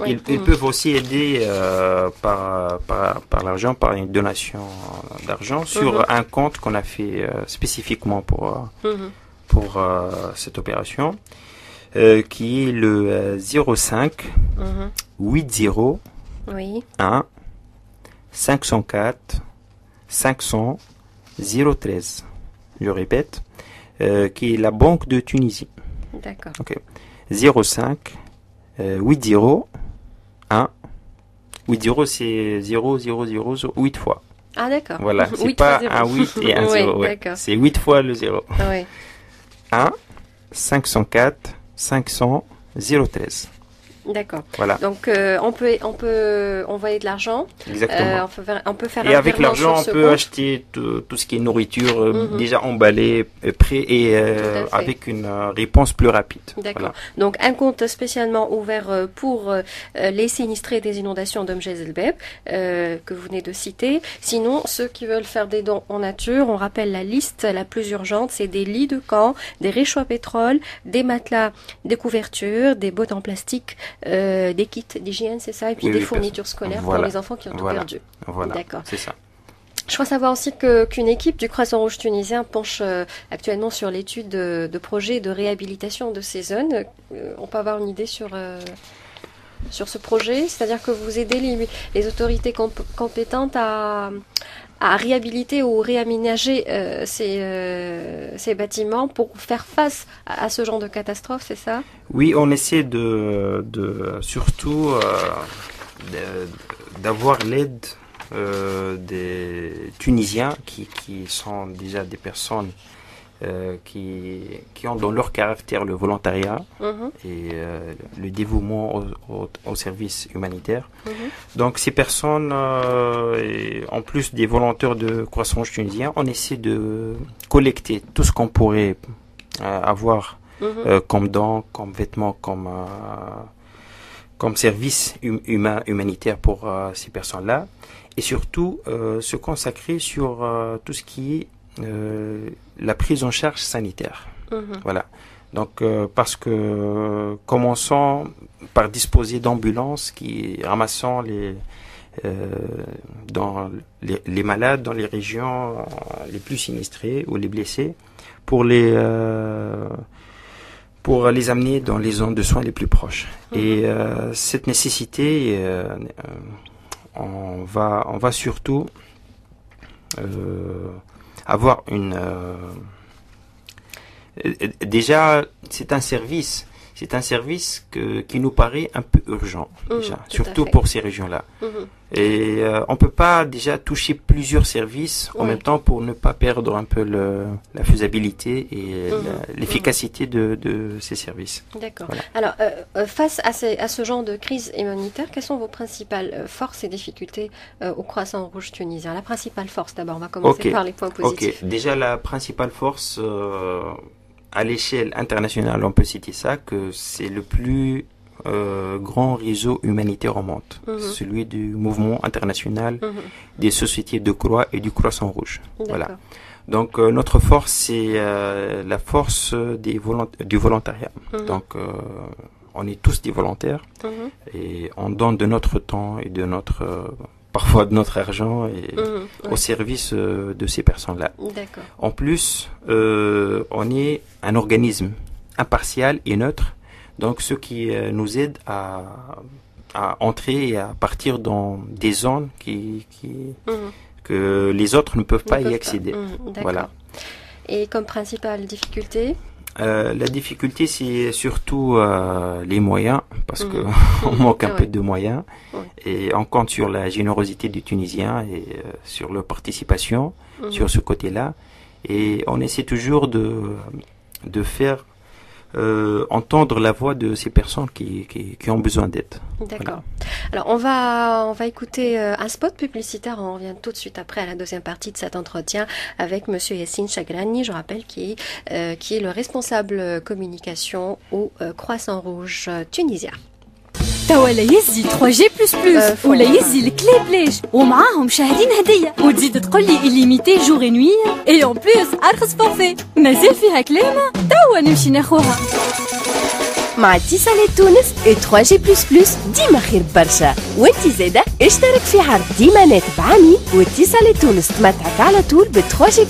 Oui. Ils peuvent aussi aider par l'argent, par une donation d'argent sur un compte qu'on a fait spécifiquement pour cette opération, qui est le 05 80 Oui. 1 504 500 013. Je répète, qui est la Banque de Tunisie. D'accord. Ok. 05 80 1 80 c'est 0 0 0 8 fois. Ah d'accord. Voilà, c'est 8 pas fois 0. un 8 et un Oui, 0. Ouais. d'accord. C'est 8 fois le 0. Oui. 1 504 500 013. D'accord. Voilà. Donc on peut envoyer de l'argent. Exactement. On peut faire Et un avec virement l'argent, sur on ce peut compte. acheter tout ce qui est nourriture déjà emballé, prêt et à fait. avec une réponse plus rapide. D'accord. Voilà. Donc un compte spécialement ouvert pour les sinistrés des inondations de Mjezelbeb que vous venez de citer. Sinon, ceux qui veulent faire des dons en nature, on rappelle la liste la plus urgente, c'est des lits de camp, des réchauds à pétrole, des matelas, des couvertures, des bottes en plastique, des kits d'hygiène, c'est ça, et puis Oui, des oui, fournitures scolaires voilà. pour les enfants qui ont tout perdu. Voilà. D'accord. C'est ça. Je crois savoir aussi qu'une équipe du Croissant Rouge tunisien penche actuellement sur l'étude de projets de réhabilitation de ces zones. On peut avoir une idée sur ce projet, c'est-à-dire que vous aidez les autorités compétentes à réhabiliter ou réaménager ces bâtiments pour faire face à ce genre de catastrophe, c'est ça? Oui, on essaie surtout d'avoir l'aide des Tunisiens qui sont déjà des personnes qui ont dans leur caractère le volontariat et le dévouement au service humanitaire. Donc ces personnes, en plus des volontaires de Croissant Rouge tunisien, on essaie de collecter tout ce qu'on pourrait avoir comme dons, comme vêtements, comme service humanitaire pour ces personnes-là, et surtout se consacrer sur tout ce qui est la prise en charge sanitaire. Voilà. Donc, parce que commençons par disposer d'ambulances qui ramassant les malades dans les régions les plus sinistrées ou les blessés pour les amener dans les zones de soins les plus proches. Et cette nécessité, on va surtout avoir déjà, c'est un service qui nous paraît un peu urgent, déjà, surtout pour ces régions-là. Et on peut pas déjà toucher plusieurs services en même temps pour ne pas perdre un peu la faisabilité et l'efficacité de ces services. D'accord. Voilà. Alors, face à ce genre de crise humanitaire, quelles sont vos principales forces et difficultés au Croissant Rouge tunisien? La principale force, d'abord, on va commencer par les points positifs. Déjà, la principale force à l'échelle internationale, on peut citer ça, que c'est le plus grand réseau humanitaire au monde, celui du mouvement international des sociétés de croix et du Croissant Rouge. Voilà. Donc notre force, c'est la force du volontariat. Donc on est tous des volontaires et on donne de notre temps et de parfois de notre argent et au service de ces personnes-là. En plus, on est un organisme impartial et neutre, donc ce qui nous aide à entrer et à partir dans des zones que les autres ne peuvent pas y accéder. Voilà. Et comme principale difficulté? La difficulté, c'est surtout les moyens, parce que on manque un peu de moyens, et on compte sur la générosité des Tunisiens et sur leur participation sur ce côté-là, et on essaie toujours de faire entendre la voix de ces personnes qui ont besoin d'aide. D'accord. Voilà. Alors on va écouter un spot publicitaire. On revient tout de suite après à la deuxième partie de cet entretien avec Monsieur Yassine Chagrani, je rappelle, qui est le responsable communication au Croissant Rouge tunisien. توا لا يزي 3G++ ولا يزي الكليب ليش ومعاهم شاهدين هدية وتزيد تقول لي illimité jour et nuit et en plus أرخص فورفي مازال فيها كلام توا نمشي ناخوها مع اتصالات تونس 3G++ ديما خير برشا. وانت زاده اشترك في عرض ديمانات بعامين واتصالات تونس تمتعك على طول ب 3G++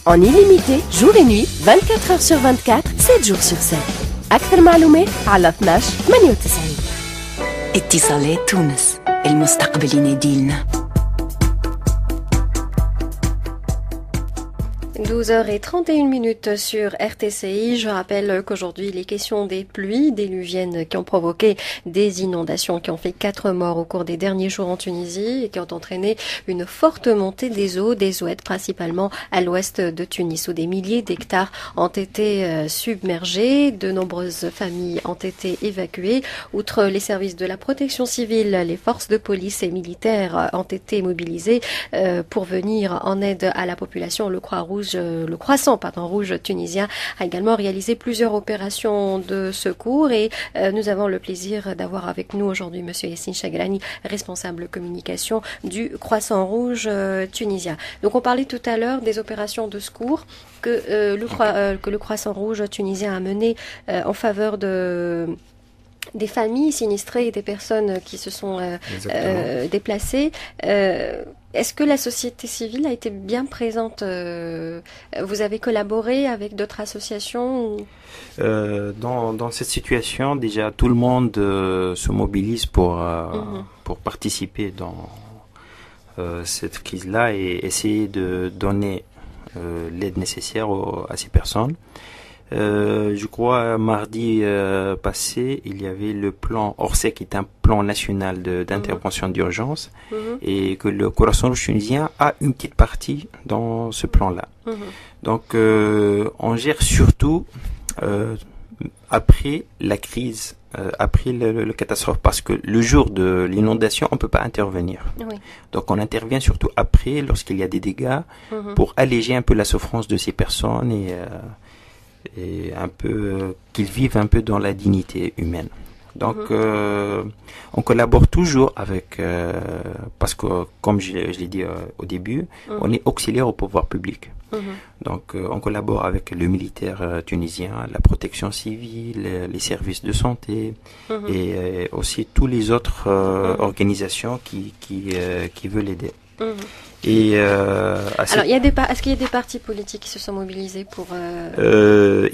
en illimité jour et nuit 24 heures sur 24 7 jours sur 7. أكثر معلومات على 12 98. اتصالات تونس المستقبل يناديلنا. 12h31 sur RTCI. Je rappelle qu'aujourd'hui, les questions des pluies diluviennes qui ont provoqué des inondations, qui ont fait 4 morts au cours des derniers jours en Tunisie et qui ont entraîné une forte montée des eaux, des oueds, principalement à l'ouest de Tunis, où des milliers d'hectares ont été submergés. De nombreuses familles ont été évacuées. Outre les services de la protection civile, les forces de police et militaires ont été mobilisées pour venir en aide à la population. Le Croissant Rouge tunisien a également réalisé plusieurs opérations de secours et nous avons le plaisir d'avoir avec nous aujourd'hui Monsieur Yassine Chagrani, responsable communication du Croissant Rouge tunisien. Donc on parlait tout à l'heure des opérations de secours que le Croissant Rouge tunisien a menées en faveur des familles sinistrées et des personnes qui se sont déplacées. Est-ce que la société civile a été bien présente? Vous avez collaboré avec d'autres associations dans cette situation, déjà, tout le monde se mobilise pour participer dans cette crise-là et essayer de donner l'aide nécessaire à ces personnes. Je crois mardi passé, il y avait le plan Orsec, qui est un plan national d'intervention d'urgence, et que le Croissant Rouge tunisien a une petite partie dans ce plan-là. Donc, on gère surtout après la crise, après le catastrophe, parce que le jour de l'inondation, on peut pas intervenir. Oui. Donc, on intervient surtout après, lorsqu'il y a des dégâts, pour alléger un peu la souffrance de ces personnes et un peu qu'ils vivent un peu dans la dignité humaine. Donc on collabore toujours avec parce que comme je l'ai dit au début, on est auxiliaire au pouvoir public. Donc on collabore avec le militaire tunisien, la protection civile, les services de santé et aussi tous les autres organisations qui veulent aider. Et alors, est-ce qu'il y a des partis politiques qui se sont mobilisés pour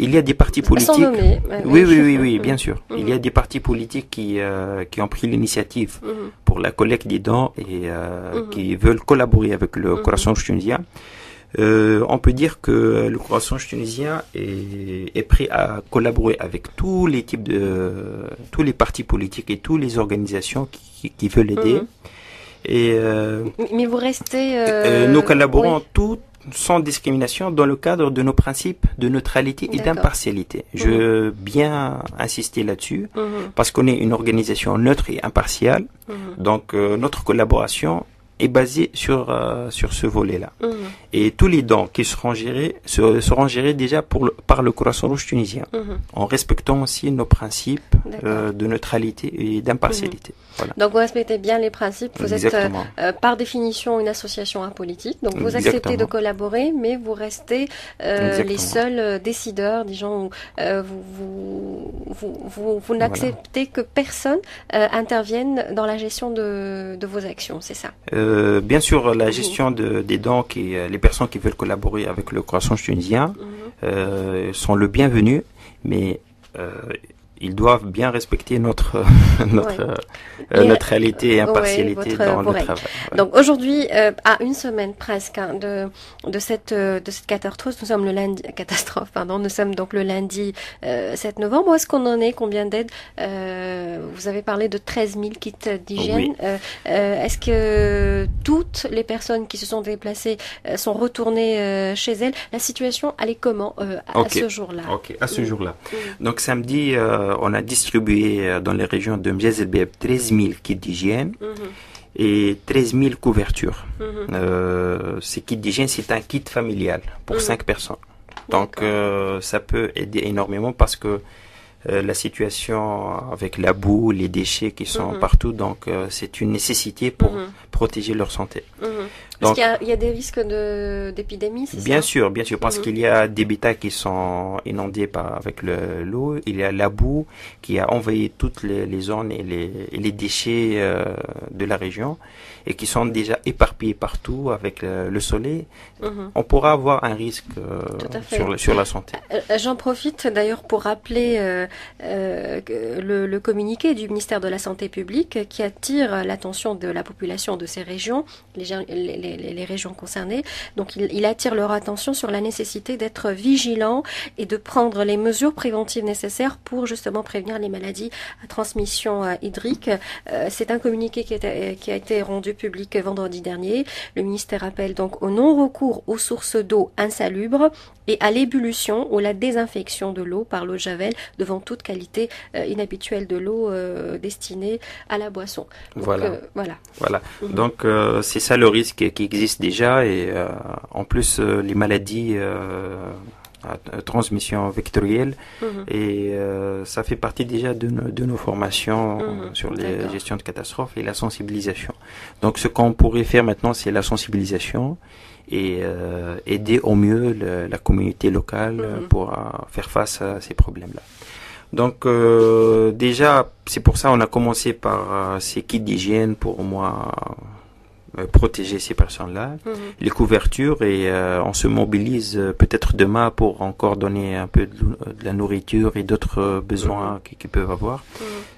il y a des partis politiques. Sans nommer, oui, bien sûr. Il y a des partis politiques qui ont pris l'initiative pour la collecte des dons et qui veulent collaborer avec le Croissant Rouge tunisien. On peut dire que le Croissant Rouge tunisien est prêt à collaborer avec tous les partis politiques et toutes les organisations qui veulent aider. Mais vous restez... nous collaborons tous sans discrimination dans le cadre de nos principes de neutralité et d'impartialité. Je veux bien insister là-dessus parce qu'on est une organisation neutre et impartiale. Donc notre collaboration est basée sur ce volet-là. Et tous les dons qui seront gérés déjà par le Croissant Rouge tunisien, en respectant aussi nos principes de neutralité et d'impartialité. Voilà. Donc vous respectez bien les principes, vous êtes par définition une association apolitique, donc vous acceptez de collaborer, mais vous restez les seuls décideurs, disons, vous n'acceptez que personne intervienne dans la gestion de vos actions, c'est ça? Bien sûr, la gestion des dons, les personnes qui veulent collaborer avec le Croissant tunisien sont le bienvenu, mais ils doivent bien respecter notre neutralité et impartialité dans le travail. Ouais. Donc aujourd'hui, à une semaine presque de cette catastrophe, nous sommes nous sommes donc le lundi 7 novembre. Où est-ce qu'on en est? Combien d'aides? Vous avez parlé de 13 000 kits d'hygiène. Oui. Est-ce que toutes les personnes qui se sont déplacées sont retournées chez elles? La situation, elle est comment à ce jour-là? À ce jour-là. Donc samedi, on a distribué dans les régions de Mjaz el-Beb 13 000 kits d'hygiène et 13 000 couvertures. Ces kits d'hygiène, c'est un kit familial pour 5 personnes. Donc ça peut aider énormément parce que la situation avec la boue, les déchets qui sont partout, donc c'est une nécessité pour protéger leur santé. Parce qu'il y a des risques d'épidémie, c'est ça? Bien sûr, parce qu'il y a des bétails qui sont inondés avec l'eau, il y a la boue qui a envahi toutes les zones et les déchets de la région et qui sont déjà éparpillés partout avec le soleil. On pourra avoir un risque sur la santé. J'en profite d'ailleurs pour rappeler le communiqué du ministère de la Santé publique qui attire l'attention de la population de ces régions, les régions concernées. Donc il attire leur attention sur la nécessité d'être vigilant et de prendre les mesures préventives nécessaires pour justement prévenir les maladies à transmission hydrique. C'est un communiqué qui a été rendu public vendredi dernier. Le ministère appelle donc au non-recours aux sources d'eau insalubres et à l'ébullition ou la désinfection de l'eau par l'eau de javel devant toute qualité inhabituelle de l'eau destinée à la boisson. Donc, voilà. Donc c'est ça le risque qui existe déjà et en plus les maladies à transmission vectorielle et ça fait partie déjà de nos formations sur les gestions de catastrophes et la sensibilisation. Donc ce qu'on pourrait faire maintenant, c'est la sensibilisation et aider au mieux la communauté locale pour faire face à ces problèmes-là. Donc déjà, c'est pour ça on a commencé par ces kits d'hygiène pour moi protéger ces personnes-là, les couvertures et on se mobilise peut-être demain pour encore donner un peu de la nourriture et d'autres besoins qu'ils peuvent avoir.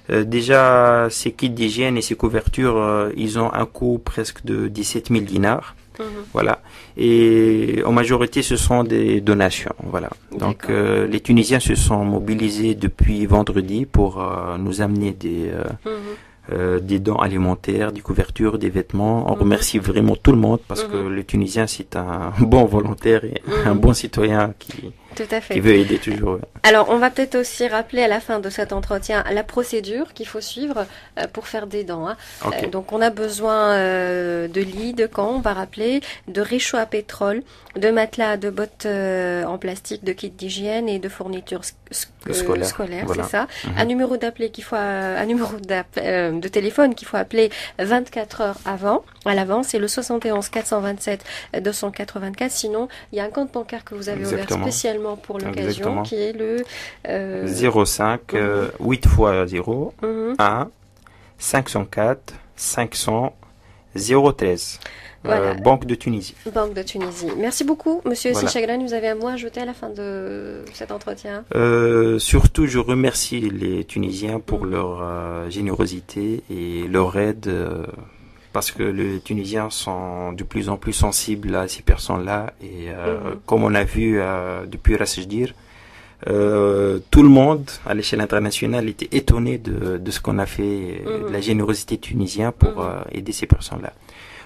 Déjà, ces kits d'hygiène et ces couvertures, ils ont un coût presque de 17 000 dinars. Voilà. Et en majorité, ce sont des donations. Voilà. Donc, les Tunisiens se sont mobilisés depuis vendredi pour nous amener des dons alimentaires, des couvertures, des vêtements. On remercie vraiment tout le monde parce que le Tunisien, c'est un bon volontaire et un bon citoyen qui veut aider toujours. Alors, on va peut-être aussi rappeler à la fin de cet entretien la procédure qu'il faut suivre pour faire des dons. Donc, on a besoin de lits, de camps, on va rappeler, de réchauds à pétrole, de matelas, de bottes en plastique, de kits d'hygiène et de fournitures scolaires, voilà. C'est ça. Un numéro d'appel un numéro de téléphone qu'il faut appeler 24 heures à l'avance, c'est le 71 427 284. Sinon, il y a un compte bancaire que vous avez ouvert spécialement pour l'occasion, qui est le 05 8 x 0 1 504 500 013. Voilà. Banque de Tunisie. Banque de Tunisie. Merci beaucoup, Monsieur Yassine Chagrani. Vous avez un mot à ajouter à la fin de cet entretien? Surtout, je remercie les Tunisiens pour leur générosité et leur aide. Parce que les Tunisiens sont de plus en plus sensibles à ces personnes-là et comme on a vu depuis Ras Jdir, tout le monde à l'échelle internationale était étonné de ce qu'on a fait, de la générosité tunisienne pour aider ces personnes-là.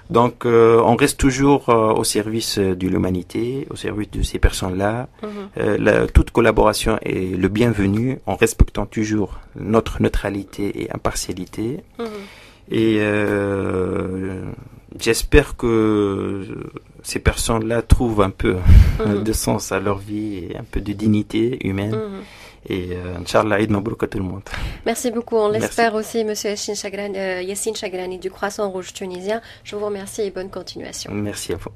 Donc on reste toujours au service de l'humanité, au service de ces personnes-là. Toute collaboration est le bienvenu en respectant toujours notre neutralité et impartialité. Et j'espère que ces personnes-là trouvent un peu de sens à leur vie et un peu de dignité humaine. Et Inch'Allah, Eid Mabrouk à tout le monde. Merci beaucoup. On l'espère aussi, Monsieur Yassine Chagrani du Croissant Rouge tunisien. Je vous remercie et bonne continuation. Merci à vous.